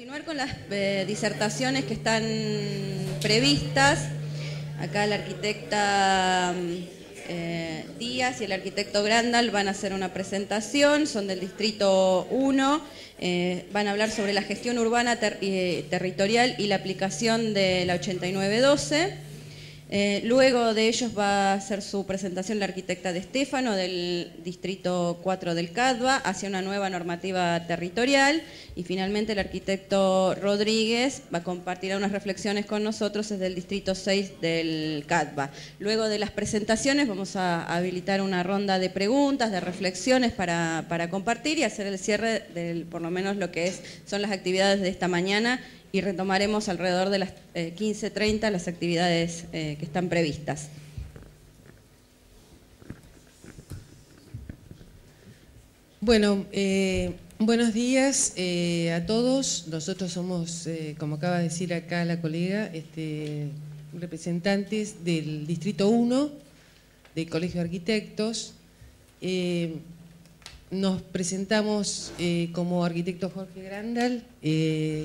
continuar con las disertaciones que están previstas. Acá la arquitecta Díaz y el arquitecto Grandal van a hacer una presentación, son del Distrito 1, van a hablar sobre la gestión urbana territorial y la aplicación de la 8912. Luego de ellos va a hacer su presentación la arquitecta de Stefano del Distrito 4 del CADVA hacia una nueva normativa territorial, y finalmente el arquitecto Rodríguez va a compartir unas reflexiones con nosotros desde el Distrito 6 del CADVA. Luego de las presentaciones vamos a habilitar una ronda de preguntas, de reflexiones para compartir y hacer el cierre de por lo menos lo que son las actividades de esta mañana, y retomaremos alrededor de las 15:30 las actividades que están previstas. Bueno, buenos días a todos. Nosotros somos, como acaba de decir acá la colega, representantes del Distrito 1 del Colegio de Arquitectos. Nos presentamos como arquitecto Jorge Grandal,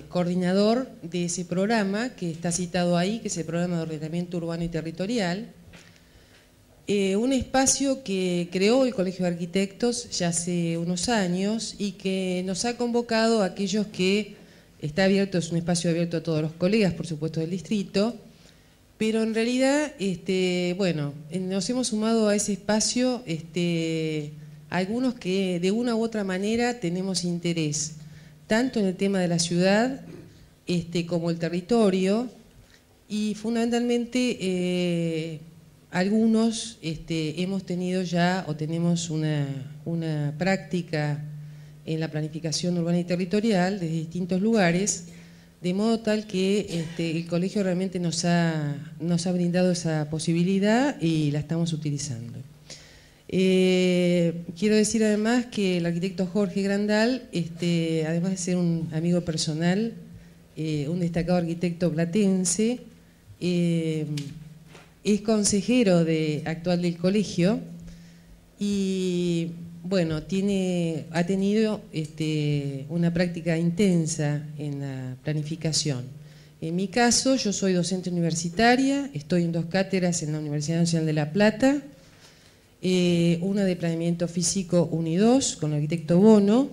coordinador de ese programa que está citado ahí, que es el Programa de Ordenamiento Urbano y Territorial. Un espacio que creó el Colegio de Arquitectos ya hace unos años y que nos ha convocado a aquellos que está abierto, es un espacio abierto a todos los colegas, por supuesto, del distrito, pero en realidad, bueno, nos hemos sumado a ese espacio algunos que de una u otra manera tenemos interés, tanto en el tema de la ciudad como el territorio, y fundamentalmente algunos hemos tenido ya o tenemos una práctica en la planificación urbana y territorial desde distintos lugares, de modo tal que el colegio realmente nos ha brindado esa posibilidad y la estamos utilizando. Quiero decir además que el arquitecto Jorge Grandal, además de ser un amigo personal, un destacado arquitecto platense, es consejero actual del colegio y bueno, ha tenido una práctica intensa en la planificación. En mi caso, yo soy docente universitaria, estoy en 2 cátedras en la Universidad Nacional de La Plata, una de planeamiento físico 1 y 2 con el arquitecto Bono,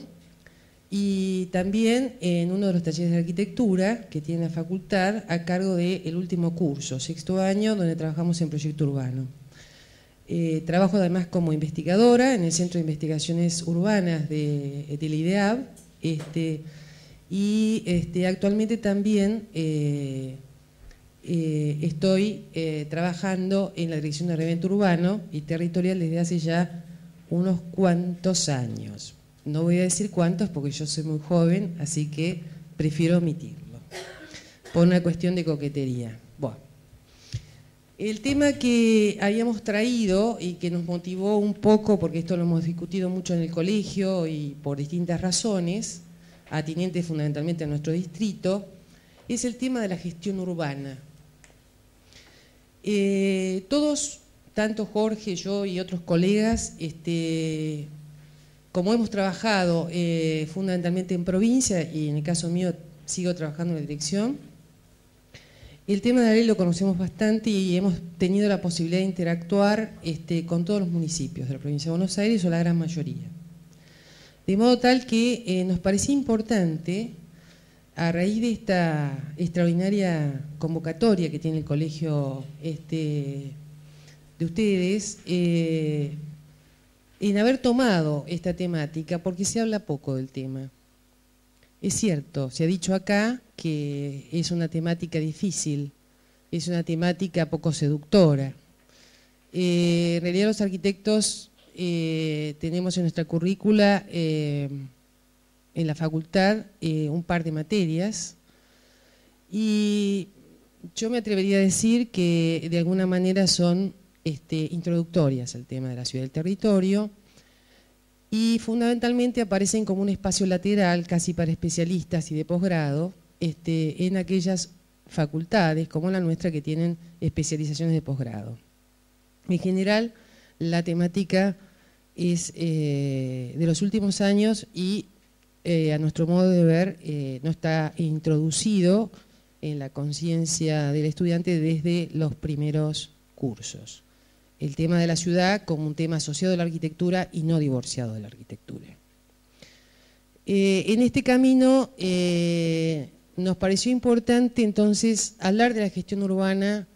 y también en uno de los talleres de arquitectura que tiene la facultad a cargo del último curso, 6º año, donde trabajamos en proyecto urbano. Trabajo además como investigadora en el Centro de Investigaciones Urbanas del IDEAB, y actualmente también estoy trabajando en la Dirección de Ordenamiento Urbano y Territorial desde hace ya unos cuantos años. No voy a decir cuántos porque yo soy muy joven, así que prefiero omitirlo, por una cuestión de coquetería. Bueno, el tema que habíamos traído y que nos motivó un poco, porque esto lo hemos discutido mucho en el colegio y por distintas razones, atinentes fundamentalmente a nuestro distrito, es el tema de la gestión urbana. Todos, tanto Jorge, yo y otros colegas, como hemos trabajado fundamentalmente en provincia, y en el caso mío sigo trabajando en la dirección, el tema de la ley lo conocemos bastante y hemos tenido la posibilidad de interactuar con todos los municipios de la provincia de Buenos Aires, o la gran mayoría. De modo tal que nos parecía importante, a raíz de esta extraordinaria convocatoria que tiene el colegio de ustedes, en haber tomado esta temática, porque se habla poco del tema. Es cierto, se ha dicho acá que es una temática difícil, es una temática poco seductora. En realidad los arquitectos tenemos en nuestra currícula, en la facultad, un par de materias, y yo me atrevería a decir que de alguna manera son introductorias al tema de la ciudad y del territorio, y fundamentalmente aparecen como un espacio lateral casi para especialistas y de posgrado en aquellas facultades como la nuestra que tienen especializaciones de posgrado. En general, la temática es de los últimos años y a nuestro modo de ver, no está introducido en la conciencia del estudiante desde los primeros cursos. El tema de la ciudad como un tema asociado a la arquitectura y no divorciado de la arquitectura. En este camino nos pareció importante entonces hablar de la gestión urbana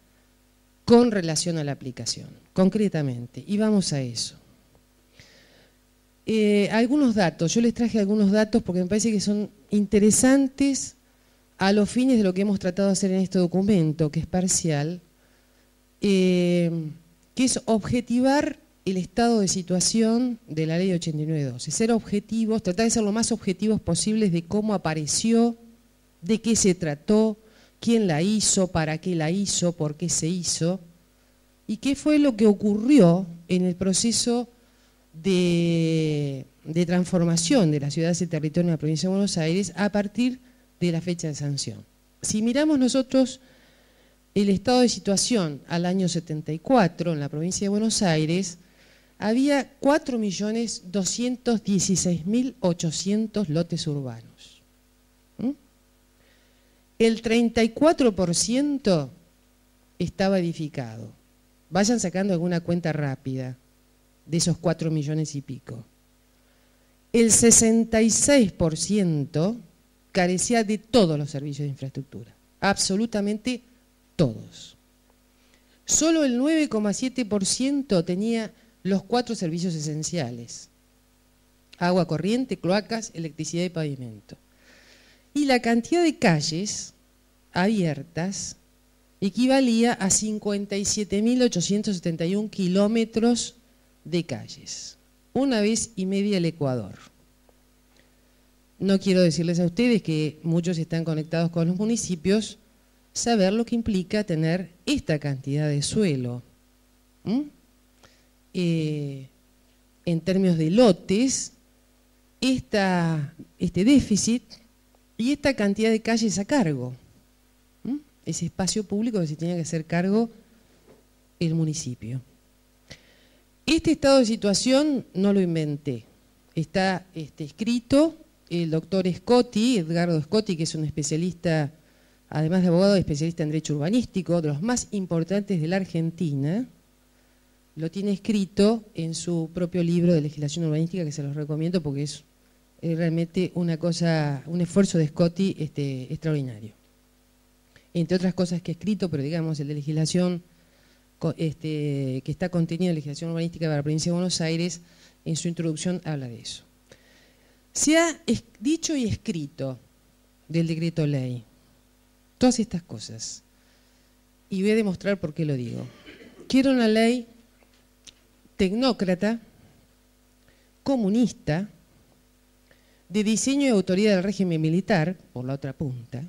con relación a la aplicación, concretamente, y vamos a eso. Algunos datos, yo les traje algunos datos porque me parece que son interesantes a los fines de lo que hemos tratado de hacer en este documento, que es parcial, que es objetivar el estado de situación de la ley 8912, ser objetivos, tratar de ser lo más objetivos posibles de cómo apareció, de qué se trató, quién la hizo, para qué la hizo, por qué se hizo, y qué fue lo que ocurrió en el proceso de transformación de la ciudad y territorio en la provincia de Buenos Aires a partir de la fecha de sanción. Si miramos nosotros el estado de situación al año 74 en la provincia de Buenos Aires, había 4.216.800 lotes urbanos. El 34% estaba edificado. Vayan sacando alguna cuenta rápida de esos 4 millones y pico. El 66% carecía de todos los servicios de infraestructura, absolutamente todos. Solo el 9,7% tenía los 4 servicios esenciales: agua corriente, cloacas, electricidad y pavimento. Y la cantidad de calles abiertas equivalía a 57.871 kilómetros de calles, una vez y media el Ecuador. No quiero decirles a ustedes que muchos están conectados con los municipios, saber lo que implica tener esta cantidad de suelo. En términos de lotes, este déficit y esta cantidad de calles a cargo. Ese espacio público que se tenía que hacer cargo el municipio. Este estado de situación no lo inventé, está escrito. El doctor Scotti, Edgardo Scotti, que es un especialista, además de abogado, especialista en derecho urbanístico, de los más importantes de la Argentina, lo tiene escrito en su propio libro de legislación urbanística, que se los recomiendo porque es realmente una cosa, un esfuerzo de Scotti extraordinario. Entre otras cosas que ha escrito, pero digamos el de legislación que está contenido en legislación urbanística para la provincia de Buenos Aires, en su introducción habla de eso. Se ha dicho y escrito del decreto ley todas estas cosas, y voy a demostrar por qué lo digo. Quiero una ley tecnócrata, comunista, de diseño y autoría del régimen militar, por la otra punta.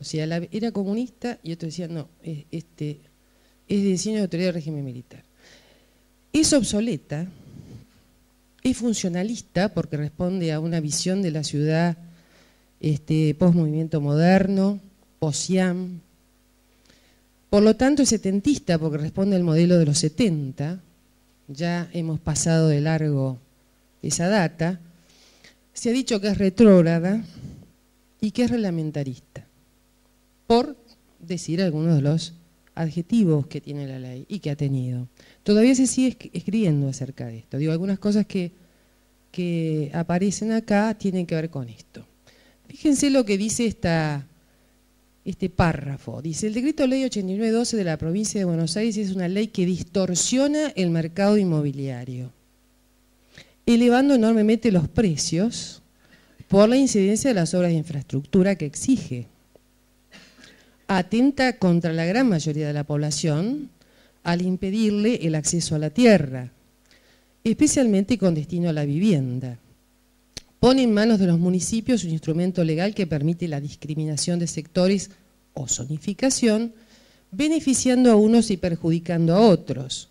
O sea, era comunista y otro decía, no, es de diseño y autoría del régimen militar. Es obsoleta, es funcionalista porque responde a una visión de la ciudad post-movimiento moderno, post-IAM. Por lo tanto es setentista porque responde al modelo de los 70, ya hemos pasado de largo esa data. Se ha dicho que es retrógrada y que es reglamentarista, por decir algunos de los adjetivos que tiene la ley y que ha tenido. Todavía se sigue escribiendo acerca de esto. Digo, algunas cosas que aparecen acá tienen que ver con esto. Fíjense lo que dice este párrafo. Dice, el decreto ley 8912 de la provincia de Buenos Aires es una ley que distorsiona el mercado inmobiliario, elevando enormemente los precios por la incidencia de las obras de infraestructura que exige. Atenta contra la gran mayoría de la población al impedirle el acceso a la tierra, especialmente con destino a la vivienda. Pone en manos de los municipios un instrumento legal que permite la discriminación de sectores o zonificación, beneficiando a unos y perjudicando a otros.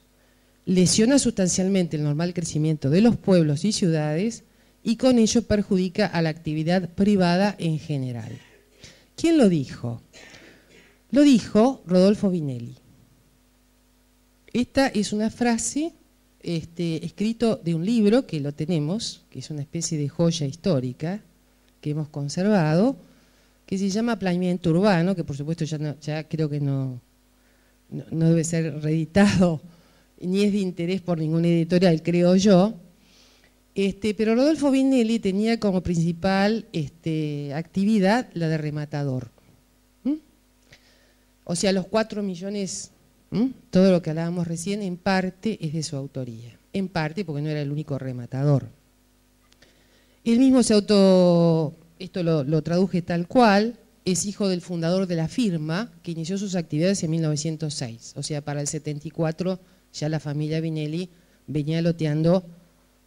Lesiona sustancialmente el normal crecimiento de los pueblos y ciudades y con ello perjudica a la actividad privada en general. ¿Quién lo dijo? Lo dijo Rodolfo Vinelli. Esta es una frase escrito de un libro que lo tenemos, que es una especie de joya histórica que hemos conservado, que se llama Planeamiento Urbano, que por supuesto ya creo que no debe ser reeditado, ni es de interés por ninguna editorial, creo yo. Pero Rodolfo Vinelli tenía como principal actividad la de rematador. O sea, los 4 millones, todo lo que hablábamos recién, en parte es de su autoría. En parte porque no era el único rematador. Él mismo esto lo traduje tal cual, es hijo del fundador de la firma, que inició sus actividades en 1906. O sea, para el 74 ya la familia Vinelli venía loteando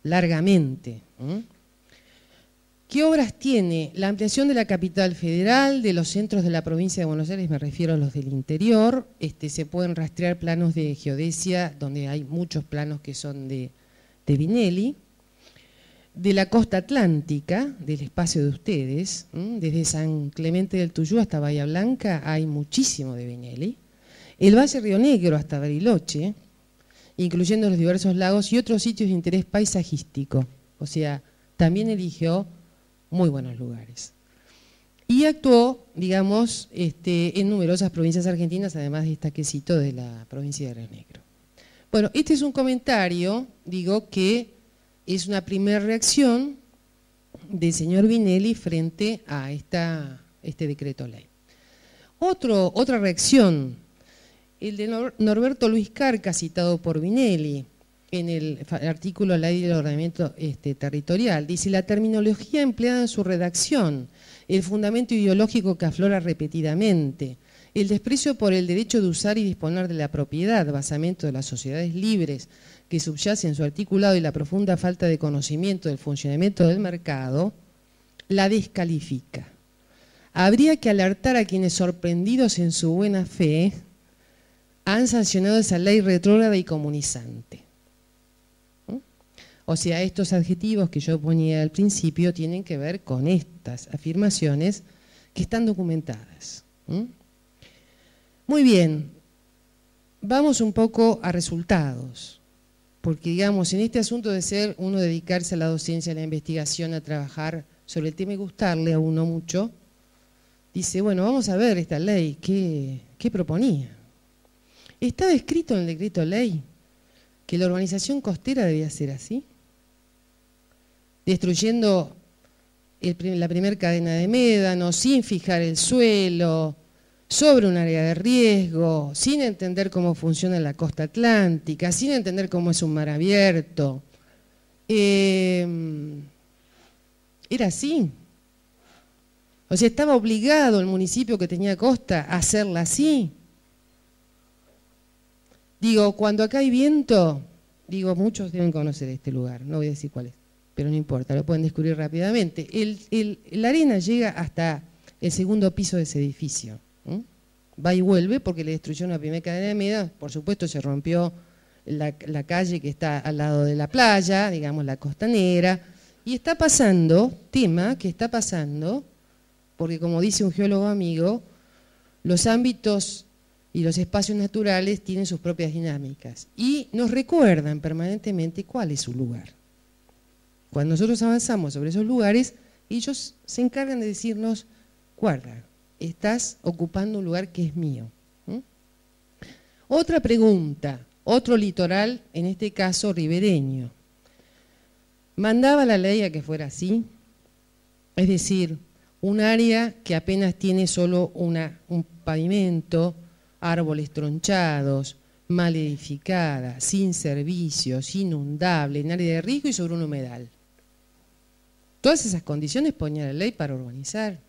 largamente. ¿Qué obras tiene? La ampliación de la capital federal, de los centros de la provincia de Buenos Aires, me refiero a los del interior. Se pueden rastrear planos de geodesia, donde hay muchos planos que son de Vinelli. De la costa atlántica, del espacio de ustedes, desde San Clemente del Tuyú hasta Bahía Blanca, hay muchísimo de Vinelli. El Valle Río Negro hasta Bariloche, incluyendo los diversos lagos y otros sitios de interés paisajístico. O sea, también eligió muy buenos lugares. Y actuó, digamos, en numerosas provincias argentinas, además de esta quesito de la provincia de Río Negro. Bueno, este es un comentario, digo, que es una primera reacción del señor Vinelli frente a este decreto ley. Otra reacción, el de Norberto Luis Carca, citado por Vinelli en el artículo Ley del Ordenamiento Territorial, dice: la terminología empleada en su redacción, el fundamento ideológico que aflora repetidamente, el desprecio por el derecho de usar y disponer de la propiedad, basamento de las sociedades libres, que subyace en su articulado, y la profunda falta de conocimiento del funcionamiento del mercado, la descalifica. Habría que alertar a quienes, sorprendidos en su buena fe, han sancionado esa ley retrógrada y comunizante. O sea, estos adjetivos que yo ponía al principio tienen que ver con estas afirmaciones que están documentadas. Muy bien, vamos un poco a resultados. Porque, digamos, en este asunto de ser uno dedicarse a la docencia, a la investigación, a trabajar sobre el tema y gustarle a uno mucho, dice, bueno, vamos a ver esta ley, ¿qué proponía? ¿Estaba escrito en el decreto ley que la urbanización costera debía ser así? Destruyendo la primera cadena de médanos, sin fijar el suelo, sobre un área de riesgo, sin entender cómo funciona la costa atlántica, sin entender cómo es un mar abierto. Era así. O sea, estaba obligado el municipio que tenía costa a hacerla así. Digo, cuando acá hay viento, digo, muchos deben conocer este lugar, no voy a decir cuál es, pero no importa, lo pueden descubrir rápidamente. La arena llega hasta el segundo piso de ese edificio. Va y vuelve porque le destruyó una primera cadena de médanos, por supuesto se rompió la calle que está al lado de la playa, digamos la costanera, y está pasando, porque como dice un geólogo amigo, los ámbitos y los espacios naturales tienen sus propias dinámicas y nos recuerdan permanentemente cuál es su lugar. Cuando nosotros avanzamos sobre esos lugares, ellos se encargan de decirnos, guarda, estás ocupando un lugar que es mío. Otra pregunta, otro litoral, en este caso ribereño. ¿Mandaba la ley a que fuera así? Es decir, un área que apenas tiene solo un pavimento, árboles tronchados, mal edificada, sin servicios, inundable, en área de riesgo y sobre un humedal. Todas esas condiciones ponía la ley para urbanizar.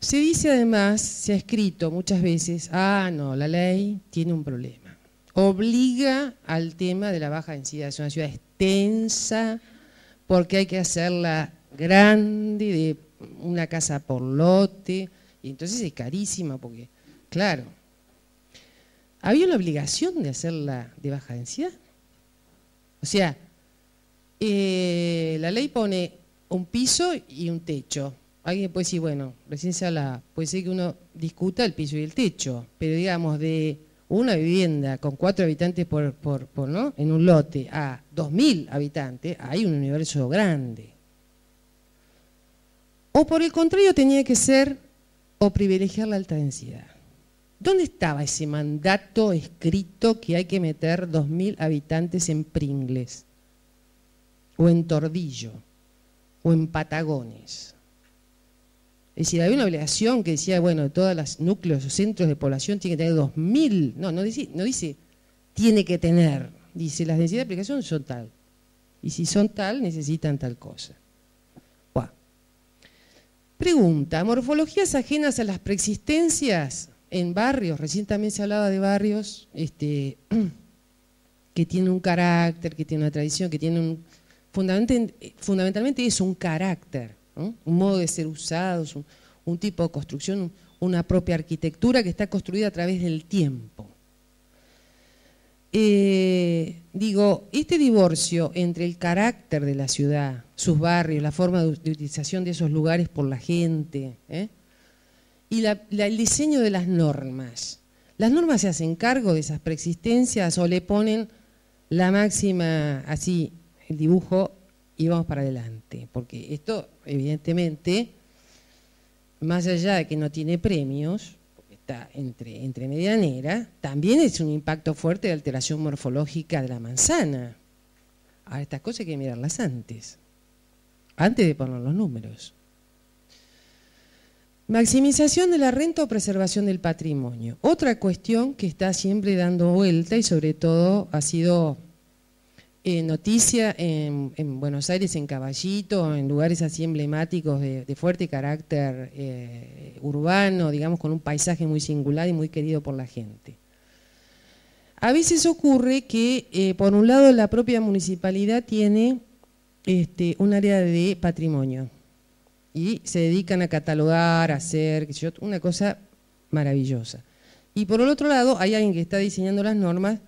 Se dice además, se ha escrito muchas veces, no, la ley tiene un problema. Obliga al tema de la baja densidad. Es una ciudad extensa porque hay que hacerla grande, de una casa por lote, y entonces es carísima porque, claro, había una obligación de hacerla de baja densidad. O sea, la ley pone un piso y un techo. Alguien puede decir, bueno, recién se habla, puede ser que uno discuta el piso y el techo, pero digamos, de una vivienda con 4 habitantes ¿no? en un lote a 2.000 habitantes, hay un universo grande. O por el contrario tenía que ser o privilegiar la alta densidad. ¿Dónde estaba ese mandato escrito que hay que meter 2.000 habitantes en Pringles? O en Tordillo, o en Patagones. Es decir, había una obligación que decía, bueno, todos los núcleos o centros de población tienen que tener 2.000. No dice tiene que tener. Dice, las densidades de aplicación son tal. Y si son tal, necesitan tal cosa. Buah. Pregunta, ¿morfologías ajenas a las preexistencias en barrios? Recién también se hablaba de barrios que tienen un carácter, que tienen una tradición, que tienen fundamentalmente es un carácter, ¿no? Un modo de ser usados, un tipo de construcción, una propia arquitectura que está construida a través del tiempo. Digo, este divorcio entre el carácter de la ciudad, sus barrios, la forma de utilización de esos lugares por la gente, y el diseño de las normas. ¿Las normas se hacen cargo de esas preexistencias o le ponen la máxima así, el dibujo, y vamos para adelante? Porque esto, evidentemente, más allá de que no tiene premios, porque está entre medianera, también es un impacto fuerte de alteración morfológica de la manzana. Ahora, estas cosas hay que mirarlas antes de poner los números. Maximización de la renta o preservación del patrimonio. Otra cuestión que está siempre dando vuelta y sobre todo ha sido noticia en Buenos Aires, en Caballito, en lugares así emblemáticos de fuerte carácter urbano, digamos, con un paisaje muy singular y muy querido por la gente. A veces ocurre que, por un lado, la propia municipalidad tiene un área de patrimonio y se dedican a catalogar, a hacer, una cosa maravillosa. Y por el otro lado, hay alguien que está diseñando las normas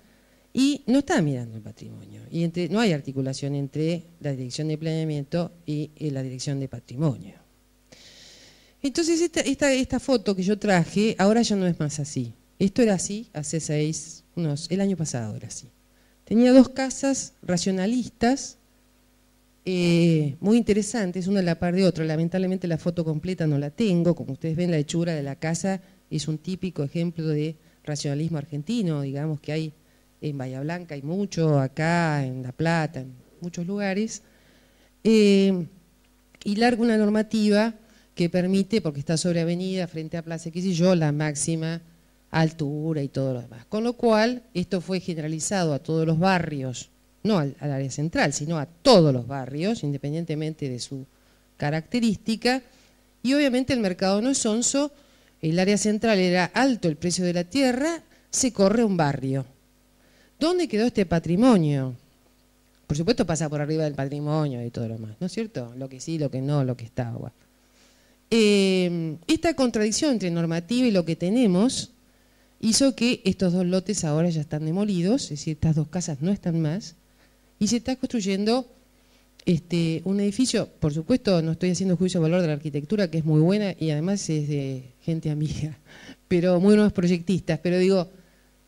y no está mirando el patrimonio. Y no hay articulación entre la dirección de planeamiento y la dirección de patrimonio. Entonces esta foto que yo traje, ahora ya no es más así. Esto era así hace el año pasado era así. Tenía 2 casas racionalistas, muy interesantes, una a la par de otra. Lamentablemente la foto completa no la tengo. Como ustedes ven, la hechura de la casa es un típico ejemplo de racionalismo argentino, digamos que hay en Bahía Blanca, hay mucho, acá en La Plata, en muchos lugares, y larga una normativa que permite, porque está sobre avenida, frente a plaza, qué sé yo, la máxima altura y todo lo demás. Con lo cual, esto fue generalizado a todos los barrios, no al área central, sino a todos los barrios, independientemente de su característica, y obviamente el mercado no es sonso, el área central era alto el precio de la tierra, se corre un barrio. ¿Dónde quedó este patrimonio? Por supuesto pasa por arriba del patrimonio y todo lo demás, ¿no es cierto? Lo que sí, lo que no, lo que está. Bueno. Esta contradicción entre normativa y lo que tenemos hizo que estos 2 lotes ahora ya están demolidos, es decir, estas 2 casas no están más, y se está construyendo un edificio. Por supuesto, no estoy haciendo juicio de valor de la arquitectura, que es muy buena y además es de gente amiga, pero muy buenos proyectistas, pero digo,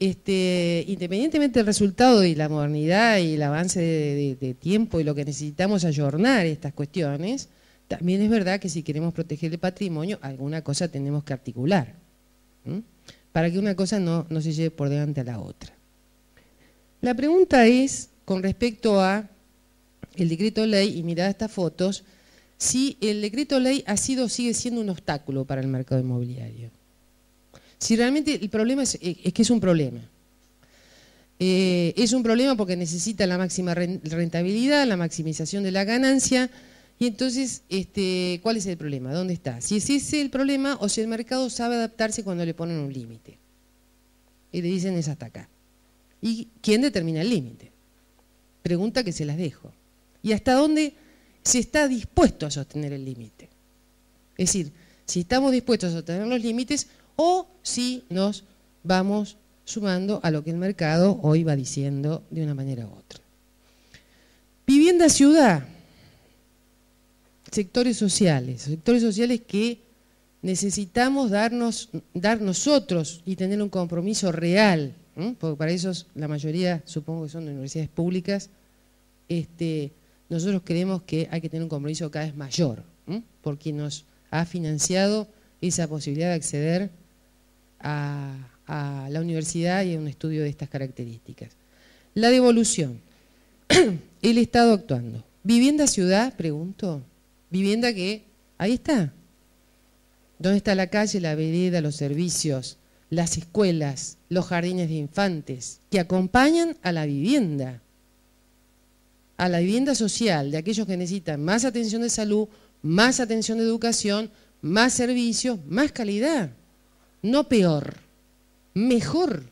independientemente del resultado y la modernidad y el avance de tiempo y lo que necesitamos ayornar estas cuestiones, también es verdad que si queremos proteger el patrimonio, alguna cosa tenemos que articular, para que una cosa no se lleve por delante a la otra. La pregunta es, con respecto a el decreto ley, y mirad estas fotos, si el decreto ley sigue siendo un obstáculo para el mercado inmobiliario. Si realmente el problema es que es un problema. Es un problema porque necesita la máxima rentabilidad, la maximización de la ganancia, y entonces, ¿cuál es el problema? ¿Dónde está? Si es ese el problema o si el mercado sabe adaptarse cuando le ponen un límite. Y le dicen es hasta acá. ¿Y quién determina el límite? Pregunta que se las dejo. ¿Y hasta dónde se está dispuesto a sostener el límite? Es decir, si estamos dispuestos a sostener los límites o si nos vamos sumando a lo que el mercado hoy va diciendo de una manera u otra. Vivienda ciudad, sectores sociales que necesitamos dar nosotros y tener un compromiso real, porque para eso la mayoría, supongo que son de universidades públicas, nosotros creemos que hay que tener un compromiso cada vez mayor, porque nos ha financiado esa posibilidad de acceder a la universidad y a un estudio de estas características. La devolución, el Estado actuando. ¿Vivienda ciudad? Pregunto. Vivienda que, ahí está. ¿Dónde está la calle, la vereda, los servicios, las escuelas, los jardines de infantes, que acompañan a la vivienda social de aquellos que necesitan más atención de salud, más atención de educación, más servicios, más calidad? No peor, mejor.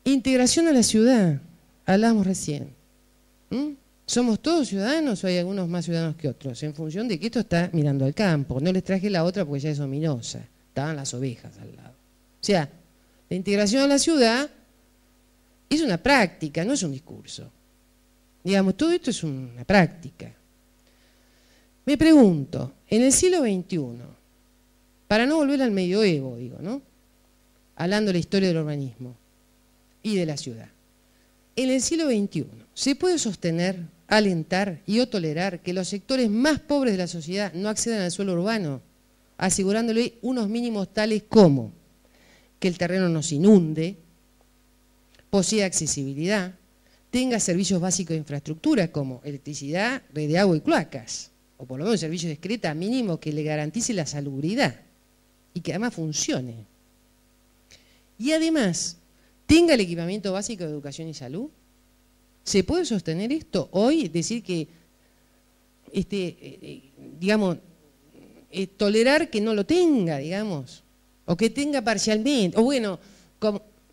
Integración a la ciudad, hablamos recién. ¿Somos todos ciudadanos o hay algunos más ciudadanos que otros? En función de que esto está mirando al campo. No les traje la otra porque ya es ominosa. Estaban las ovejas al lado. O sea, la integración a la ciudad es una práctica, no es un discurso. Digamos, todo esto es una práctica. Me pregunto, en el siglo XXI, para no volver al medioevo, digo, ¿no? Hablando de la historia del urbanismo y de la ciudad. En el siglo XXI, ¿se puede sostener, alentar y o tolerar que los sectores más pobres de la sociedad no accedan al suelo urbano, asegurándole unos mínimos tales como que el terreno no se inunde, posea accesibilidad, tenga servicios básicos de infraestructura como electricidad, red de agua y cloacas, o por lo menos servicios de excreta mínimo que le garantice la salubridad y que además funcione? Y además, tenga el equipamiento básico de educación y salud. ¿Se puede sostener esto? Hoy decir que, digamos, tolerar que no lo tenga, digamos, o que tenga parcialmente, o bueno,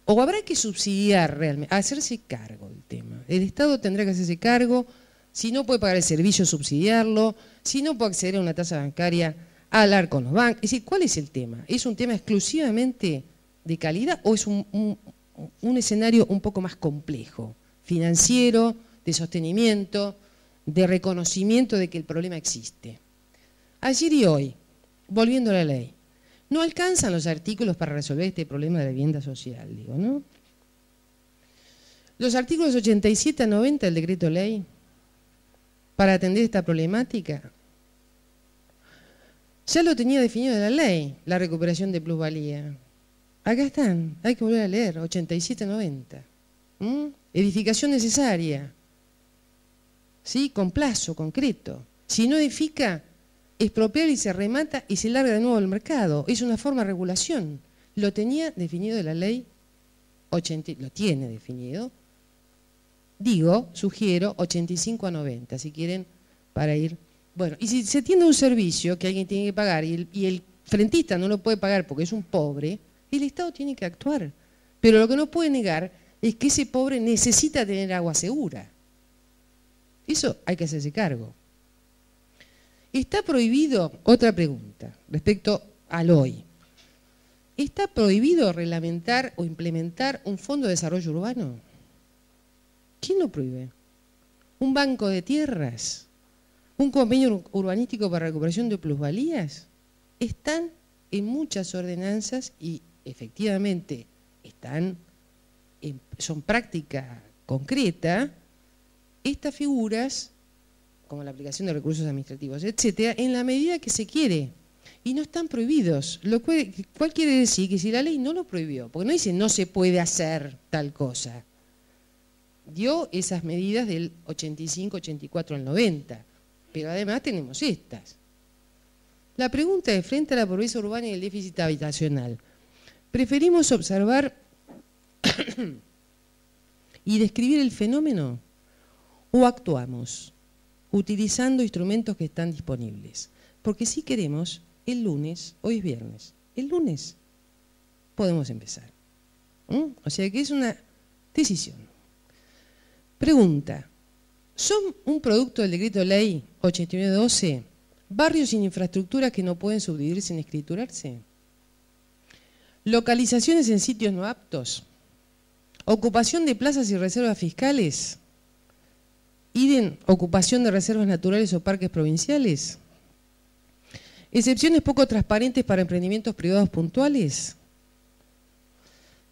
o habrá que subsidiar realmente, hacerse cargo del tema. El Estado tendrá que hacerse cargo, si no puede pagar el servicio, subsidiarlo, si no puede acceder a una tasa bancaria, hablar con los bancos. Es decir, ¿cuál es el tema? ¿Es un tema exclusivamente de calidad o es un escenario un poco más complejo, financiero, de sostenimiento, de reconocimiento de que el problema existe? Ayer y hoy, volviendo a la ley, no alcanzan los artículos para resolver este problema de la vivienda social, digo, ¿no? Los artículos 87 a 90 del decreto ley, para atender esta problemática, ya lo tenía definido en la ley, la recuperación de plusvalía. Acá están, hay que volver a leer, 87-90. Edificación necesaria, ¿sí? Con plazo concreto. Si no edifica, expropiar y se remata y se larga de nuevo al mercado. Es una forma de regulación. Lo tenía definido de la ley, lo tiene definido. Digo, sugiero 85 a 90, si quieren, para ir. Bueno, y si se tiene un servicio que alguien tiene que pagar y el frentista no lo puede pagar porque es un pobre, el Estado tiene que actuar. Pero lo que no puede negar es que ese pobre necesita tener agua segura. Eso hay que hacerse cargo. ¿Está prohibido? Otra pregunta respecto al hoy. ¿Está prohibido reglamentar o implementar un fondo de desarrollo urbano? ¿Quién lo prohíbe? ¿Un banco de tierras? ¿Un convenio urbanístico para recuperación de plusvalías? Están en muchas ordenanzas y efectivamente son práctica concreta estas figuras, como la aplicación de recursos administrativos, etcétera, en la medida que se quiere. Y no están prohibidos. Lo cual quiere decir que si la ley no lo prohibió, porque no dice no se puede hacer tal cosa, dio esas medidas del 85, 84 al 90, pero además tenemos estas. La pregunta es, frente a la pobreza urbana y el déficit habitacional, ¿preferimos observar y describir el fenómeno o actuamos utilizando instrumentos que están disponibles? Porque si queremos, el lunes, hoy es viernes, el lunes podemos empezar. O sea que es una decisión. Pregunta, ¿son un producto del decreto ley 8912 barrios sin infraestructura que no pueden subdividirse ni escriturarse? ¿Localizaciones en sitios no aptos? ¿Ocupación de plazas y reservas fiscales? ¿Ocupación de reservas naturales o parques provinciales? Excepciones poco transparentes para emprendimientos privados puntuales.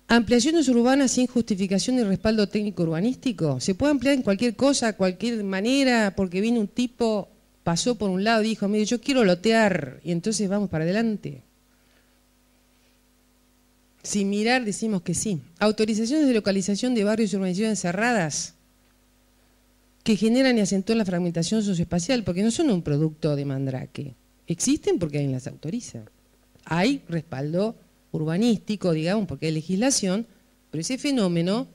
Ampliaciones urbanas sin justificación y respaldo técnico urbanístico. Se puede ampliar en cualquier cosa, cualquier manera, porque vino un tipo, pasó por un lado y dijo, mire, yo quiero lotear, y entonces vamos para adelante. Sin mirar decimos que sí. Autorizaciones de localización de barrios y urbanizaciones cerradas que generan y acentúan la fragmentación socioespacial, porque no son un producto de Mandrake. Existen porque alguien las autoriza. Hay respaldo urbanístico, digamos, porque hay legislación, pero ese fenómeno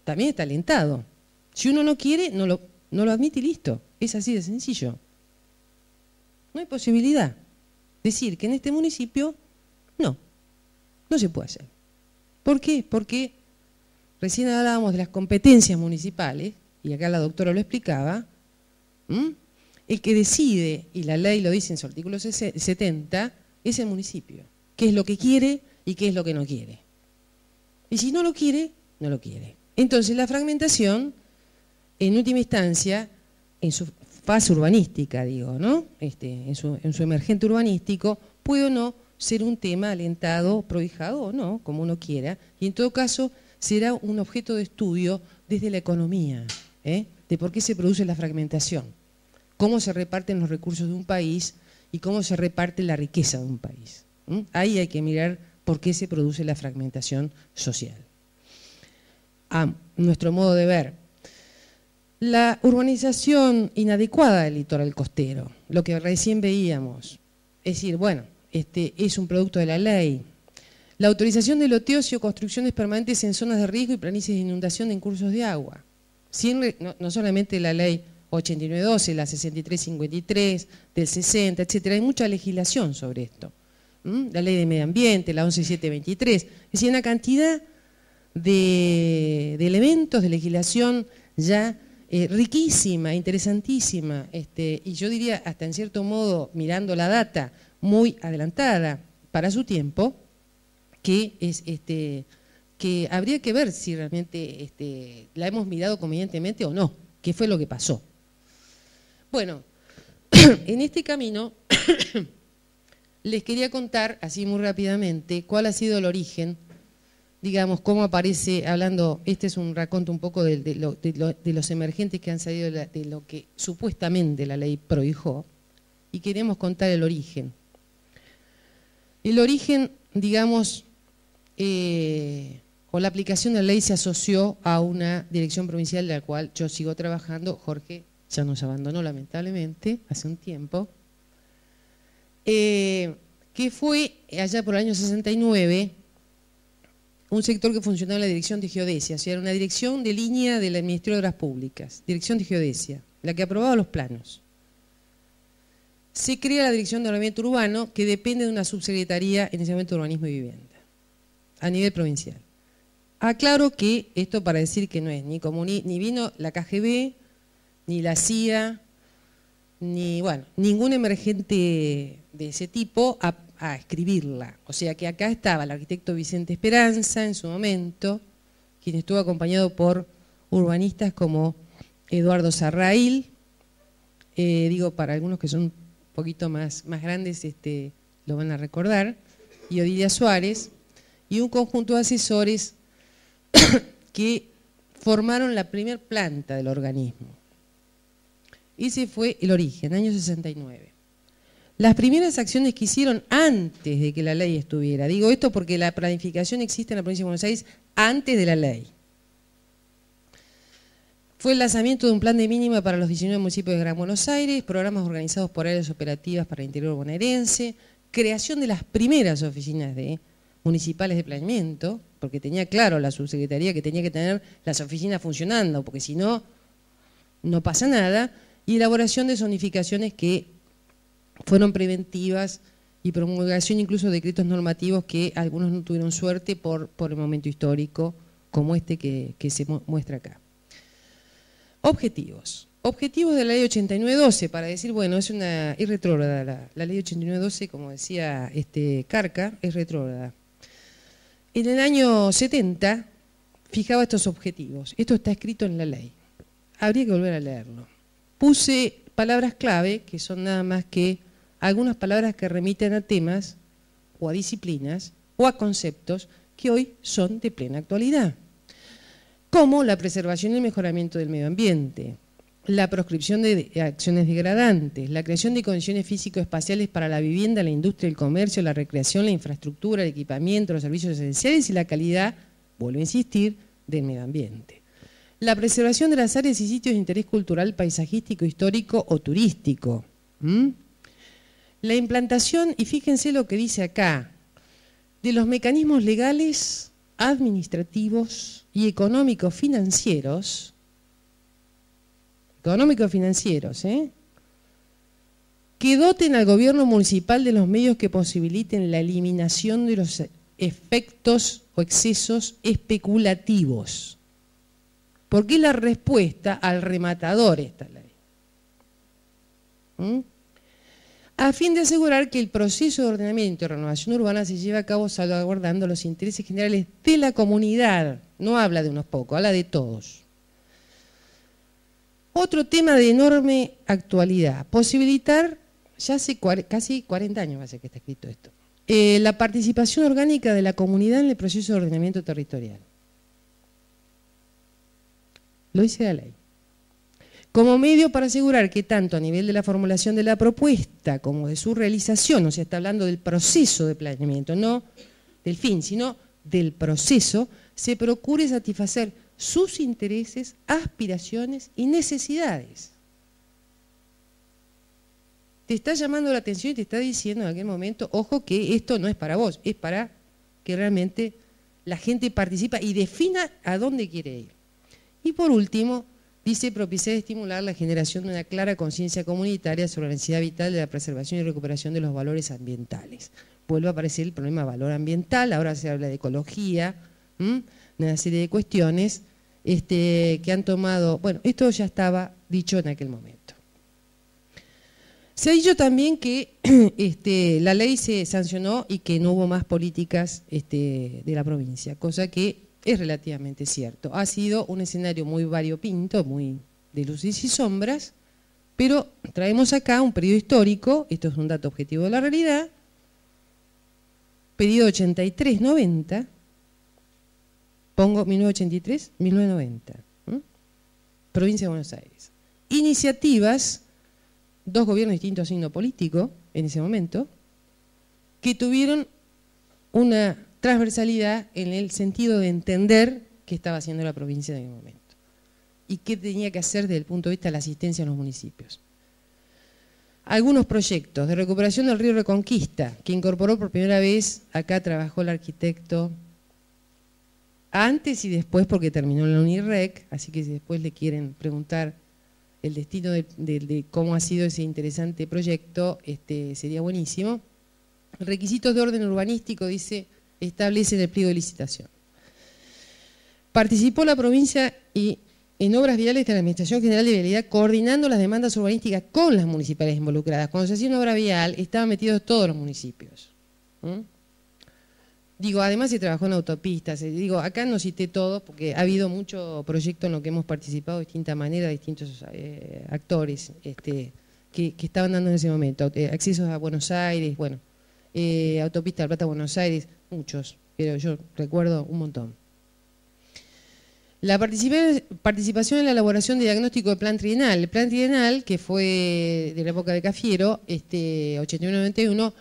también está alentado. Si uno no quiere, no lo admite y listo. Es así de sencillo. No hay posibilidad. Decir que en este municipio, no se puede hacer. ¿Por qué? Porque recién hablábamos de las competencias municipales, y acá la doctora lo explicaba, el que decide, y la ley lo dice en su artículo 70, es el municipio. ¿Qué es lo que quiere y qué es lo que no quiere? Y si no lo quiere, no lo quiere. Entonces la fragmentación, en última instancia, en su fase urbanística, digo, ¿no? En su emergente urbanístico, puede o no ser un tema alentado, prohijado o no, como uno quiera, y en todo caso será un objeto de estudio desde la economía, de por qué se produce la fragmentación, cómo se reparten los recursos de un país y cómo se reparte la riqueza de un país. Ahí hay que mirar por qué se produce la fragmentación social. A nuestro modo de ver, la urbanización inadecuada del litoral costero, lo que recién veíamos, es decir, bueno, es un producto de la ley. La autorización de loteos y o construcciones permanentes en zonas de riesgo y planicies de inundación en cursos de agua. No solamente la ley 8912, la 6353, del 60, etcétera, hay mucha legislación sobre esto. La ley de medio ambiente, la 11723, es decir, una cantidad de elementos de legislación ya riquísima, interesantísima, y yo diría hasta en cierto modo, mirando la data, muy adelantada para su tiempo, que habría que ver si realmente la hemos mirado convenientemente o no, qué fue lo que pasó. Bueno, en este camino les quería contar, así muy rápidamente, cuál ha sido el origen, digamos, cómo aparece, hablando, este es un raconto un poco de los emergentes que han salido de lo que supuestamente la ley prohijó, y queremos contar el origen. El origen, digamos, o la aplicación de la ley se asoció a una dirección provincial de la cual yo sigo trabajando. Jorge ya nos abandonó lamentablemente hace un tiempo, que fue allá por el año 69 un sector que funcionaba en la Dirección de Geodesia, o sea, era una dirección de línea del Ministerio de Obras Públicas, Dirección de Geodesia, la que aprobaba los planos. Se crea la Dirección de Ordenamiento Urbano, que depende de una subsecretaría, en ese momento de Urbanismo y Vivienda, a nivel provincial. Aclaro que esto para decir que no es ni vino la KGB, ni la CIA, ni, bueno, ningún emergente de ese tipo a escribirla. O sea que acá estaba el arquitecto Vicente Esperanza en su momento, quien estuvo acompañado por urbanistas como Eduardo Sarrail, digo para algunos que son un poquito más grandes, lo van a recordar, y Odilia Suárez, y un conjunto de asesores que formaron la primer planta del organismo. Ese fue el origen, año 69. Las primeras acciones que hicieron antes de que la ley estuviera, digo esto porque la planificación existe en la provincia de Buenos Aires antes de la ley, fue el lanzamiento de un plan de mínima para los 19 municipios de Gran Buenos Aires, programas organizados por áreas operativas para el interior bonaerense, creación de las primeras oficinas municipales de planeamiento, porque tenía claro la subsecretaría que tenía que tener las oficinas funcionando, porque si no, no pasa nada, y elaboración de zonificaciones que fueron preventivas y promulgación incluso de decretos normativos que algunos no tuvieron suerte por el momento histórico, como este que se muestra acá. Objetivos. Objetivos de la ley 8912, para decir, bueno, es retrógrada. La ley 8912, como decía Carca, es retrógrada. En el año 70 fijaba estos objetivos. Esto está escrito en la ley. Habría que volver a leerlo. Puse palabras clave, que son nada más que algunas palabras que remiten a temas o a disciplinas o a conceptos que hoy son de plena actualidad, como la preservación y el mejoramiento del medio ambiente, la proscripción de acciones degradantes, la creación de condiciones físico-espaciales para la vivienda, la industria, el comercio, la recreación, la infraestructura, el equipamiento, los servicios esenciales y la calidad, vuelvo a insistir, del medio ambiente. La preservación de las áreas y sitios de interés cultural, paisajístico, histórico o turístico. La implantación, y fíjense lo que dice acá, de los mecanismos legales, administrativos y económicos financieros, que doten al gobierno municipal de los medios que posibiliten la eliminación de los efectos o excesos especulativos. Porque es la respuesta al rematador esta ley. A fin de asegurar que el proceso de ordenamiento y renovación urbana se lleve a cabo salvaguardando los intereses generales de la comunidad. No habla de unos pocos, habla de todos. Otro tema de enorme actualidad, posibilitar, ya hace casi 40 años va a ser que está escrito esto, la participación orgánica de la comunidad en el proceso de ordenamiento territorial. Lo dice la ley. Como medio para asegurar que tanto a nivel de la formulación de la propuesta como de su realización, o sea, está hablando del proceso de planeamiento, no del fin, sino del proceso, se procure satisfacer sus intereses, aspiraciones y necesidades. Te está llamando la atención y te está diciendo en aquel momento, ojo que esto no es para vos, es para que realmente la gente participe y defina a dónde quiere ir. Y por último, dice propiciar y estimular la generación de una clara conciencia comunitaria sobre la necesidad vital de la preservación y recuperación de los valores ambientales. Vuelve a aparecer el problema valor ambiental, ahora se habla de ecología, una serie de cuestiones que han tomado, bueno, esto ya estaba dicho en aquel momento. Se ha dicho también que la ley se sancionó y que no hubo más políticas de la provincia, cosa que es relativamente cierto. Ha sido un escenario muy variopinto, muy de luces y sombras, pero traemos acá un periodo histórico, esto es un dato objetivo de la realidad, periodo 83-90, pongo 1983, 1990, provincia de Buenos Aires. Iniciativas, dos gobiernos de distinto signo político en ese momento, que tuvieron una transversalidad en el sentido de entender qué estaba haciendo la provincia en aquel momento y qué tenía que hacer desde el punto de vista de la asistencia a los municipios. Algunos proyectos de recuperación del río Reconquista, que incorporó por primera vez, acá trabajó el arquitecto antes y después porque terminó en la UNIRREC, así que si después le quieren preguntar el destino de cómo ha sido ese interesante proyecto, sería buenísimo. Requisitos de orden urbanístico, dice, establecen el pliego de licitación. Participó la provincia en obras viales de la Administración General de Vialidad, coordinando las demandas urbanísticas con las municipalidades involucradas. Cuando se hacía una obra vial, estaban metidos todos los municipios. Digo, además se trabajó en autopistas. Digo, acá no cité todo porque ha habido mucho proyecto en lo que hemos participado de distinta manera, distintos actores que estaban dando en ese momento. Accesos a Buenos Aires, bueno, autopista del Plata a Buenos Aires, muchos, pero yo recuerdo un montón. La participación en la elaboración de diagnóstico de plan trienal. El plan trienal, que fue de la época de Cafiero, 81-91,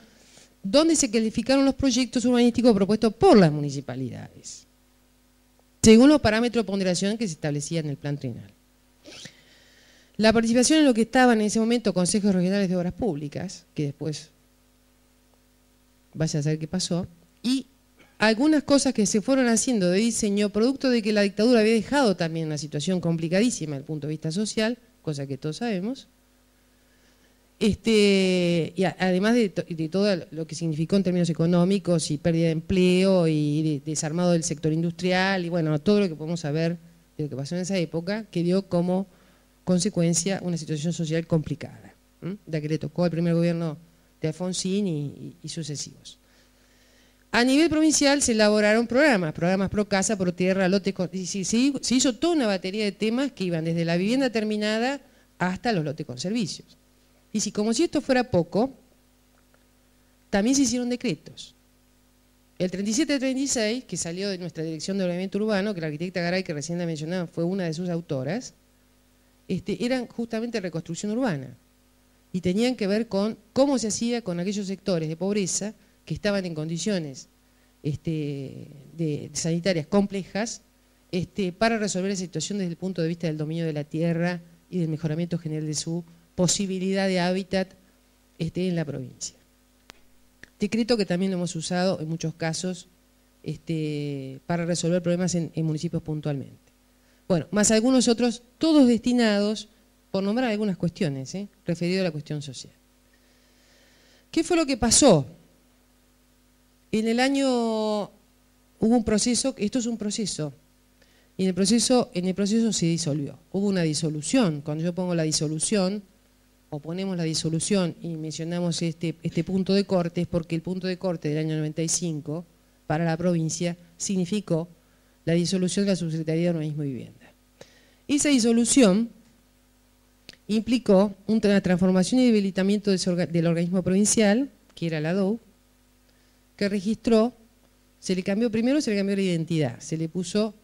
donde se calificaron los proyectos urbanísticos propuestos por las municipalidades, según los parámetros de ponderación que se establecían en el plan trienal. La participación en lo que estaban en ese momento consejos regionales de obras públicas, que después vaya a saber qué pasó, y algunas cosas que se fueron haciendo de diseño, producto de que la dictadura había dejado también una situación complicadísima desde el punto de vista social, cosa que todos sabemos, y además de todo lo que significó en términos económicos y pérdida de empleo y desarmado del sector industrial y bueno, todo lo que podemos saber de lo que pasó en esa época, que dio como consecuencia una situación social complicada, de que le tocó al primer gobierno de Alfonsín y sucesivos. A nivel provincial se elaboraron programas pro casa, pro tierra, lotes, se hizo toda una batería de temas que iban desde la vivienda terminada hasta los lotes con servicios. Y como si esto fuera poco, también se hicieron decretos. El 3736, que salió de nuestra Dirección de Ordenamiento Urbano, que la arquitecta Garay, que recién la mencionaba, fue una de sus autoras, eran justamente reconstrucción urbana. Y tenían que ver con cómo se hacía con aquellos sectores de pobreza que estaban en condiciones sanitarias complejas para resolver esa situación desde el punto de vista del dominio de la tierra y del mejoramiento general de su posibilidad de hábitat en la provincia. Decreto que también lo hemos usado en muchos casos para resolver problemas en municipios puntualmente. Bueno, más algunos otros, todos destinados, por nombrar algunas cuestiones, referido a la cuestión social. ¿Qué fue lo que pasó? En el año hubo un proceso, esto es un proceso, y en el proceso se disolvió. Hubo una disolución. Cuando yo pongo la disolución, o ponemos la disolución y mencionamos este punto de corte, es porque el punto de corte del año 95 para la provincia significó la disolución de la Subsecretaría de Urbanismo y Vivienda. Esa disolución implicó una transformación y debilitamiento del organismo provincial, que era la DOU, que registró, primero se le cambió la identidad, se le puso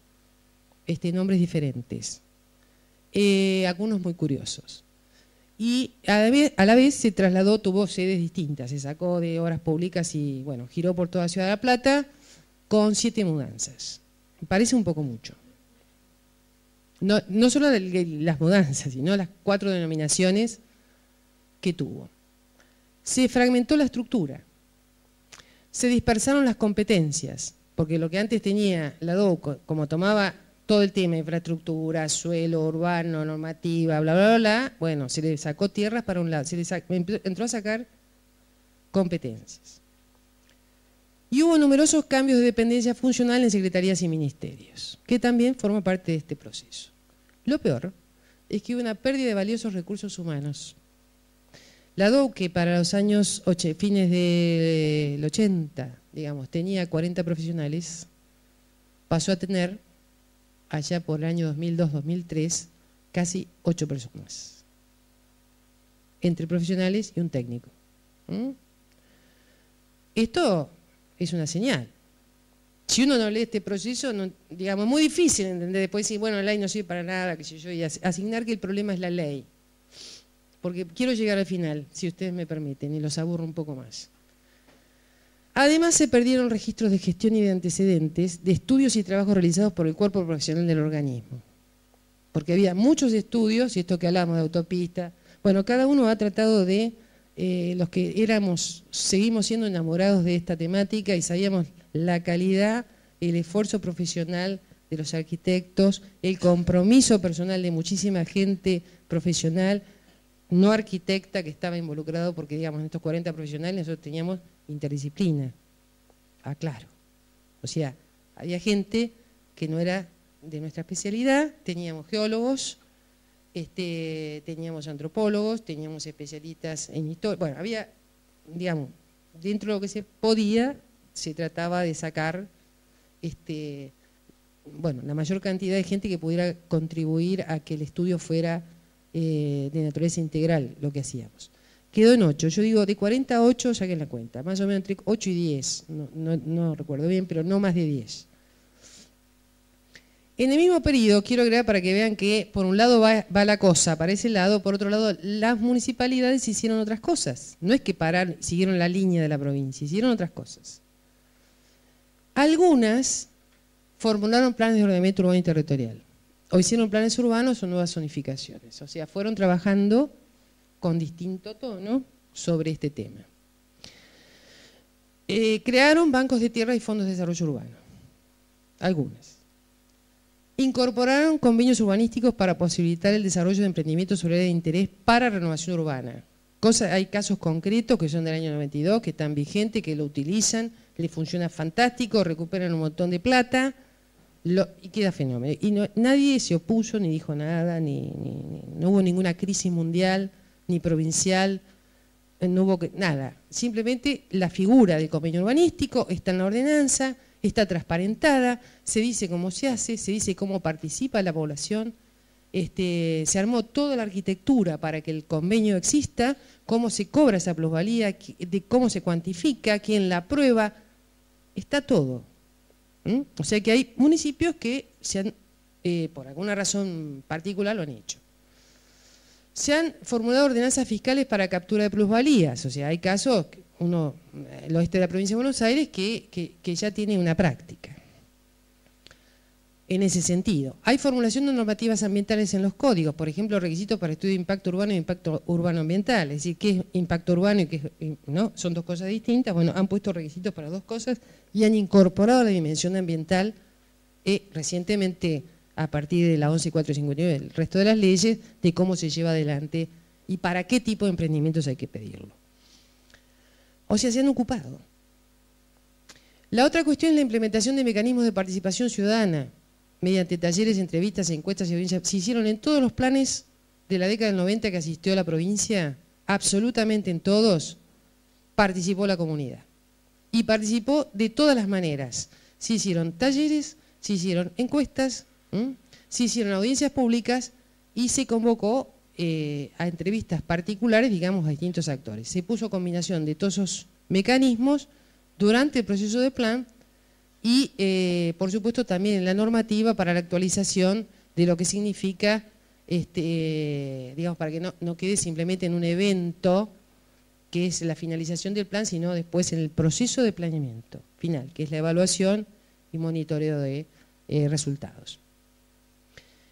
nombres diferentes, algunos muy curiosos. Y a la vez se trasladó, tuvo sedes distintas, se sacó de obras públicas y bueno, giró por toda Ciudad de La Plata con 7 mudanzas. Me parece un poco mucho. No solo las mudanzas, sino las 4 denominaciones que tuvo. Se fragmentó la estructura, se dispersaron las competencias, porque lo que antes tenía la DOU, como tomaba todo el tema, infraestructura, suelo, urbano, normativa, bla, bla, bla, bueno, se le sacó tierras para un lado, entró a sacar competencias. Y hubo numerosos cambios de dependencia funcional en secretarías y ministerios, que también forman parte de este proceso. Lo peor es que hubo una pérdida de valiosos recursos humanos. La DOU, que para los años fines del 80, digamos, tenía 40 profesionales, pasó a tener, allá por el año 2002-2003, casi 8 personas, entre profesionales y un técnico. Esto es una señal. Si uno no lee este proceso, digamos, muy difícil entender, después decir, bueno, la ley no sirve para nada, qué sé yo, y asignar que el problema es la ley. Porque quiero llegar al final, si ustedes me permiten, y los aburro un poco más. Además, se perdieron registros de gestión y de antecedentes de estudios y trabajos realizados por el cuerpo profesional del organismo. Porque había muchos estudios, y esto que hablamos de autopista, bueno, cada uno ha tratado de, los que seguimos siendo enamorados de esta temática y sabíamos la calidad, el esfuerzo profesional de los arquitectos, el compromiso personal de muchísima gente profesional, no arquitecta, que estaba involucrado, porque digamos en estos 40 profesionales nosotros teníamos interdisciplina, claro. O sea, había gente que no era de nuestra especialidad, teníamos geólogos, teníamos antropólogos, teníamos especialistas en historia, bueno, había, digamos, dentro de lo que se podía, se trataba de sacar, bueno, la mayor cantidad de gente que pudiera contribuir a que el estudio fuera de naturaleza integral, lo que hacíamos. Quedó en 8, yo digo de 40 a 8, saquen la cuenta, más o menos entre 8 y 10, no recuerdo bien, pero no más de 10. En el mismo periodo, quiero agregar para que vean que por un lado va la cosa, para ese lado, por otro lado, las municipalidades hicieron otras cosas. No es que siguieron la línea de la provincia, hicieron otras cosas. Algunas formularon planes de ordenamiento urbano y territorial, o hicieron planes urbanos o nuevas zonificaciones, o sea, fueron trabajando con distinto tono sobre este tema. Crearon bancos de tierra y fondos de desarrollo urbano, algunas. Incorporaron convenios urbanísticos para posibilitar el desarrollo de emprendimientos sobre área de interés para renovación urbana. Hay casos concretos que son del año 92, que están vigentes, que lo utilizan, les funciona fantástico, recuperan un montón de plata y queda fenómeno. Y nadie se opuso ni dijo nada, no hubo ninguna crisis mundial ni provincial, no hubo nada. Simplemente la figura del convenio urbanístico está en la ordenanza, está transparentada, se dice cómo se hace, se dice cómo participa la población, se armó toda la arquitectura para que el convenio exista, cómo se cobra esa plusvalía, de cómo se cuantifica, quién la aprueba, está todo. O sea que hay municipios que se han, por alguna razón particular lo han hecho. Se han formulado ordenanzas fiscales para captura de plusvalías, o sea, hay casos, el oeste de la provincia de Buenos Aires, que ya tiene una práctica en ese sentido. Hay formulación de normativas ambientales en los códigos, por ejemplo, requisitos para estudio de impacto urbano y impacto urbano ambiental, es decir, ¿qué es impacto urbano y qué es, no? Son dos cosas distintas. Bueno, han puesto requisitos para dos cosas y han incorporado la dimensión ambiental recientemente, a partir de la 11.459, el resto de las leyes, de cómo se lleva adelante y para qué tipo de emprendimientos hay que pedirlo. O sea, se han ocupado. La otra cuestión es la implementación de mecanismos de participación ciudadana, mediante talleres, entrevistas, encuestas y audiencias. Se hicieron en todos los planes de la década del 90 que asistió a la provincia, absolutamente en todos, participó la comunidad. Y participó de todas las maneras. Se hicieron talleres, se hicieron encuestas, se hicieron audiencias públicas y se convocó a entrevistas particulares, digamos, a distintos actores. Se puso combinación de todos esos mecanismos durante el proceso de plan y, por supuesto, también en la normativa para la actualización de lo que significa, digamos, para que no quede simplemente en un evento que es la finalización del plan, sino después en el proceso de planeamiento final, que es la evaluación y monitoreo de resultados.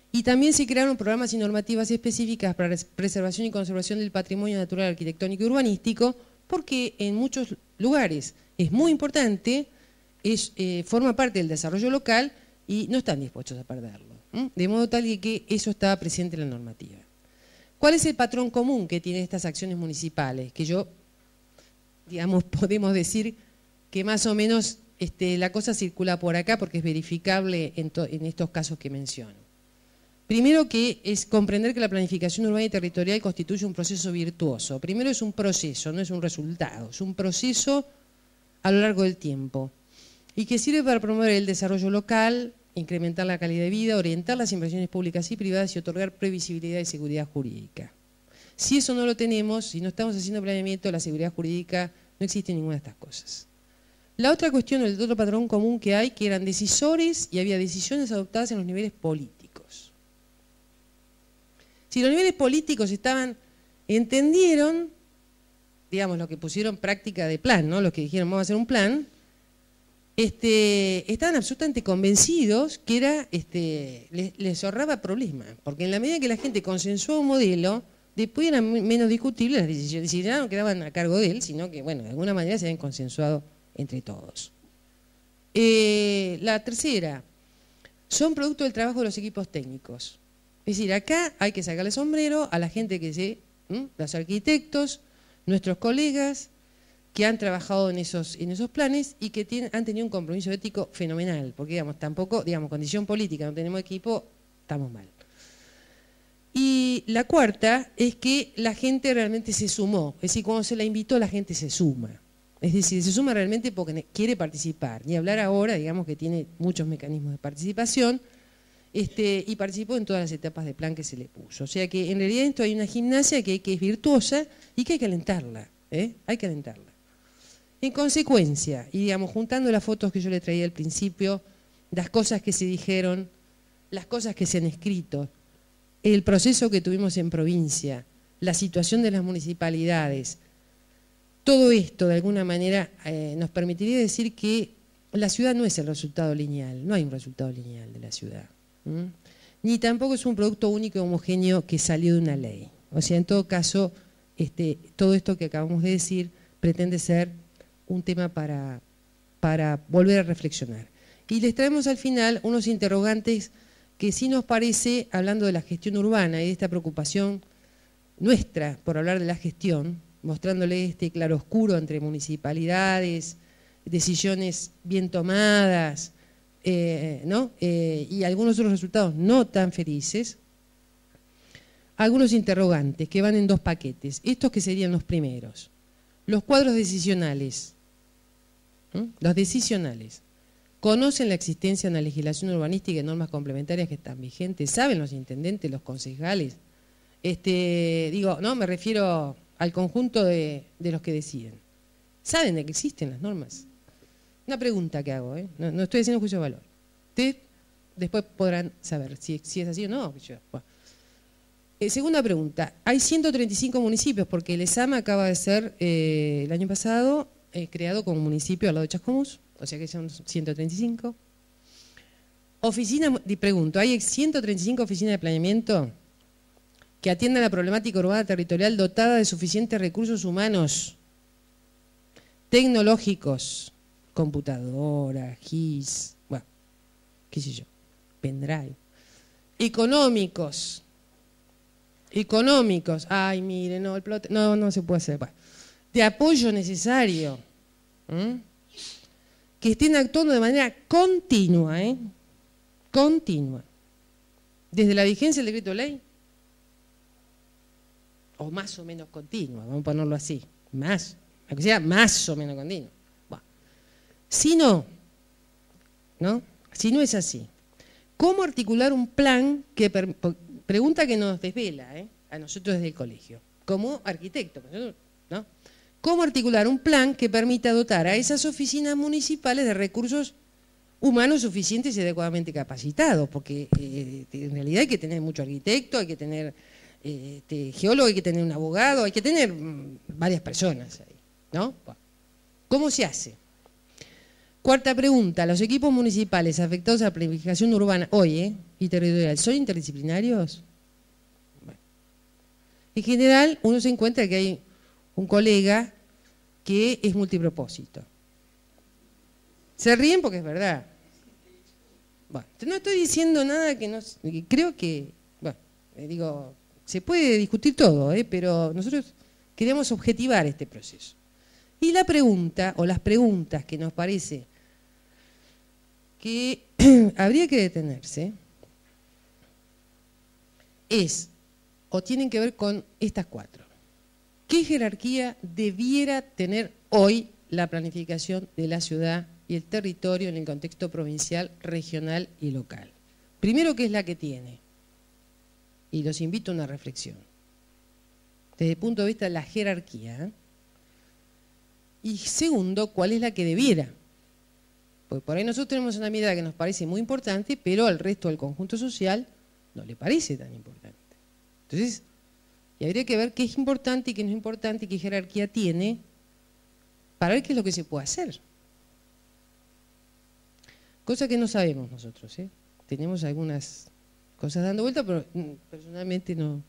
Y también se crearon programas y normativas específicas para la preservación y conservación del patrimonio natural, arquitectónico y urbanístico, porque en muchos lugares es muy importante, forma parte del desarrollo local y no están dispuestos a perderlo. De modo tal que eso estaba presente en la normativa. ¿Cuál es el patrón común que tienen estas acciones municipales? Que digamos, podemos decir que más o menos la cosa circula por acá porque es verificable en estos casos que menciono. Primero, que es comprender que la planificación urbana y territorial constituye un proceso virtuoso. Primero, es un proceso, no es un resultado, es un proceso a lo largo del tiempo y que sirve para promover el desarrollo local, incrementar la calidad de vida, orientar las inversiones públicas y privadas y otorgar previsibilidad y seguridad jurídica. Si eso no lo tenemos, si no estamos haciendo planeamiento, la seguridad jurídica, no existe ninguna de estas cosas. La otra cuestión, el otro patrón común que hay, que eran decisores y había decisiones adoptadas en los niveles políticos. Si los niveles políticos entendieron, digamos, lo que pusieron en práctica de plan, ¿no? Los que dijeron vamos a hacer un plan, estaban absolutamente convencidos que era, les ahorraba problemas, porque en la medida que la gente consensuaba un modelo, después eran menos discutibles las decisiones, y ya no quedaban a cargo de él, sino que, bueno, de alguna manera se habían consensuado entre todos. La tercera, son producto del trabajo de los equipos técnicos. Es decir, acá hay que sacarle sombrero a la gente los arquitectos, nuestros colegas que han trabajado en esos planes y que han tenido un compromiso ético fenomenal, porque digamos, tampoco, digamos, condición política, no tenemos equipo, estamos mal. Y la cuarta es que la gente realmente se sumó, es decir, cuando se la invitó la gente se suma. Es decir, se suma realmente porque quiere participar. Ni hablar ahora, digamos que tiene muchos mecanismos de participación, y participó en todas las etapas de plan que se le puso. O sea que en realidad esto hay una gimnasia que es virtuosa y que hay que alentarla. Hay que alentarla. En consecuencia, y digamos, juntando las fotos que yo le traía al principio, las cosas que se dijeron, las cosas que se han escrito, el proceso que tuvimos en provincia, la situación de las municipalidades, todo esto de alguna manera nos permitiría decir que la ciudad no es el resultado lineal, no hay un resultado lineal de la ciudad. Ni tampoco es un producto único y homogéneo que salió de una ley. O sea, en todo caso, todo esto que acabamos de decir pretende ser un tema para volver a reflexionar. Y les traemos al final unos interrogantes que sí nos parece, hablando de la gestión urbana y de esta preocupación nuestra por hablar de la gestión, mostrándole este claroscuro entre municipalidades, decisiones bien tomadas, y algunos otros resultados no tan felices, algunos interrogantes que van en dos paquetes. Estos que serían los primeros. Los cuadros decisionales. Los decisionales. conocen la existencia de una legislación urbanística y normas complementarias que están vigentes, saben los intendentes, los concejales. Digo, no, me refiero al conjunto de los que deciden. ¿Saben de que existen las normas? Una pregunta que hago, no estoy haciendo juicio de valor. Ustedes después podrán saber si es así o no. Segunda pregunta, hay 135 municipios, porque el ESAMA acaba de ser, el año pasado, creado como municipio al lado de Chascomús, o sea que son 135. Pregunto, ¿hay 135 oficinas de planeamiento que atiendan la problemática urbana territorial dotada de suficientes recursos humanos, tecnológicos, computadora, GIS, bueno, qué sé yo, pendrive, económicos, ay mire, no, el plot, no se puede hacer, de apoyo necesario, que estén actuando de manera continua, continua, desde la vigencia del decreto de ley, o más o menos continua, vamos a ponerlo así, aunque sea más o menos continua. Bueno. Si no es así, ¿cómo articular un plan que, pregunta que nos desvela a nosotros desde el colegio, como arquitectos, ¿no? ¿Cómo articular un plan que permita dotar a esas oficinas municipales de recursos humanos suficientes y adecuadamente capacitados? Porque en realidad hay que tener mucho arquitecto, hay que tener geólogo, hay que tener un abogado, hay que tener varias personas ahí, ¿no? ¿Cómo se hace? Cuarta pregunta, ¿los equipos municipales afectados a la planificación urbana hoy y territorial son interdisciplinarios? Bueno. En general, uno se encuentra que hay un colega que es multipropósito. Se ríen porque es verdad. Bueno, no estoy diciendo nada que no... Creo que, bueno, digo, se puede discutir todo, pero nosotros queremos objetivar este proceso. Y la pregunta, o las preguntas que nos parece que habría que detenerse, o tienen que ver con estas cuatro. ¿Qué jerarquía debiera tener hoy la planificación de la ciudad y el territorio en el contexto provincial, regional y local? Primero, ¿qué es la que tiene? Y los invito a una reflexión. Desde el punto de vista de la jerarquía. Y segundo, ¿cuál es la que debiera? Porque por ahí nosotros tenemos una mirada que nos parece muy importante, pero al resto del conjunto social no le parece tan importante. Entonces, y habría que ver qué es importante y qué no es importante y qué jerarquía tiene para ver qué es lo que se puede hacer. Cosa que no sabemos nosotros, Tenemos algunas cosas dando vuelta, pero personalmente no.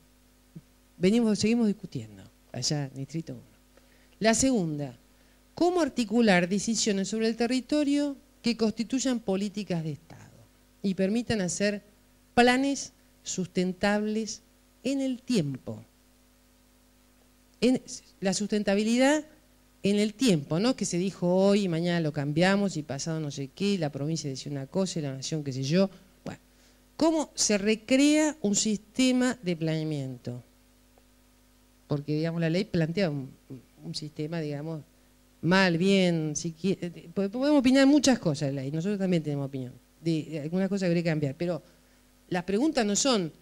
Seguimos discutiendo allá en Distrito 1. La segunda, ¿cómo articular decisiones sobre el territorio que constituyan políticas de Estado y permitan hacer planes sustentables en el tiempo? La sustentabilidad en el tiempo, no que se dijo hoy y mañana lo cambiamos y pasado no sé qué, la provincia decía una cosa y la nación qué sé yo. Bueno, ¿cómo se recrea un sistema de planeamiento? Porque, digamos, la ley plantea un sistema, digamos, mal, bien, si quiere, podemos opinar muchas cosas de la ley, nosotros también tenemos opinión, de algunas cosas que habría que cambiar, pero las preguntas no son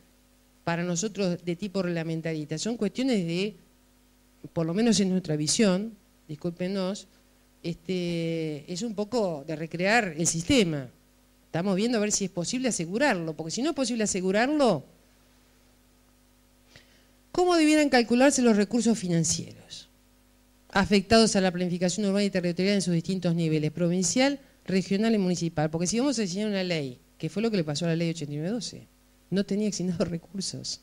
para nosotros de tipo reglamentarista, son cuestiones de, por lo menos en nuestra visión, discúlpenos, es un poco de recrear el sistema. Estamos viendo a ver si es posible asegurarlo, porque si no es posible asegurarlo, ¿cómo debieran calcularse los recursos financieros afectados a la planificación urbana y territorial en sus distintos niveles, provincial, regional y municipal? Porque si vamos a diseñar una ley, que fue lo que le pasó a la ley 8912, no tenía asignados recursos.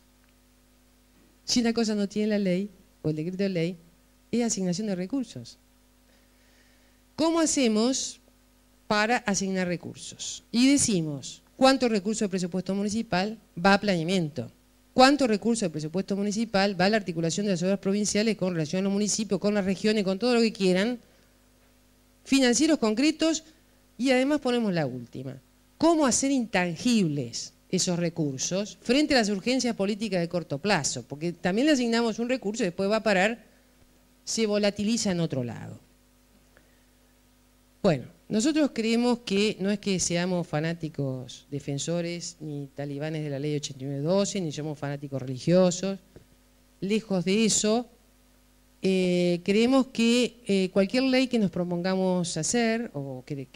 Si una cosa no tiene la ley, o el decreto de ley, es asignación de recursos. ¿Cómo hacemos para asignar recursos? Y decimos, ¿cuántos recursos del presupuesto municipal va a planeamiento? ¿Cuántos recursos del presupuesto municipal va a la articulación de las obras provinciales con relación a los municipios, con las regiones, con todo lo que quieran? Financieros concretos y además ponemos la última. ¿Cómo hacer intangibles esos recursos frente a las urgencias políticas de corto plazo? Porque también le asignamos un recurso y después va a parar, se volatiliza en otro lado. Bueno, Nosotros creemos que no es que seamos fanáticos defensores ni talibanes de la ley 8912, ni somos fanáticos religiosos. Lejos de eso, creemos que cualquier ley que nos propongamos hacer, o que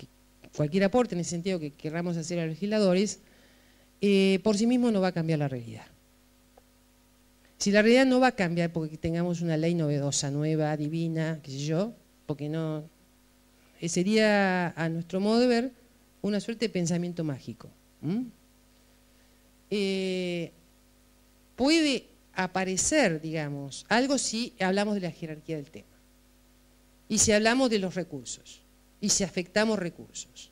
cualquier aporte en ese sentido que querramos hacer a los legisladores, por sí mismo no va a cambiar la realidad. Si la realidad no va a cambiar porque tengamos una ley novedosa, nueva, divina, qué sé yo, porque no... sería, a nuestro modo de ver, una suerte de pensamiento mágico. Puede aparecer, digamos, algo si hablamos de la jerarquía del tema, y si hablamos de los recursos, y si afectamos recursos.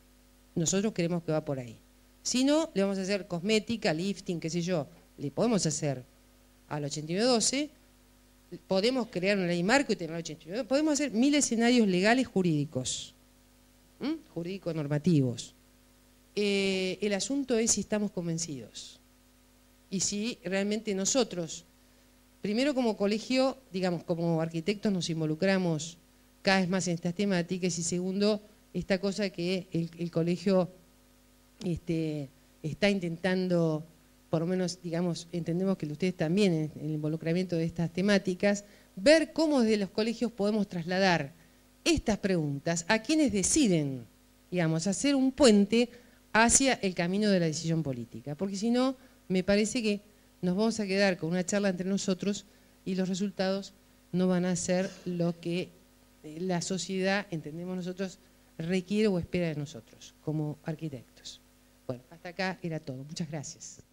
Nosotros creemos que va por ahí. Si no, le vamos a hacer cosmética, lifting, qué sé yo, le podemos hacer al 8912, podemos crear una ley marco y tener el 8912, podemos hacer 1000 escenarios legales jurídicos, jurídico-normativos. El asunto es si estamos convencidos y si realmente nosotros, primero como colegio, digamos, como arquitectos nos involucramos cada vez más en estas temáticas, y segundo, esta cosa que el colegio está intentando, por lo menos, digamos, entendemos que ustedes también en el involucramiento de estas temáticas, ver cómo desde los colegios podemos trasladar estas preguntas a quienes deciden, digamos, hacer un puente hacia el camino de la decisión política. Porque si no, me parece que nos vamos a quedar con una charla entre nosotros y los resultados no van a ser lo que la sociedad, entendemos nosotros, requiere o espera de nosotros como arquitectos. Bueno, hasta acá era todo. Muchas gracias.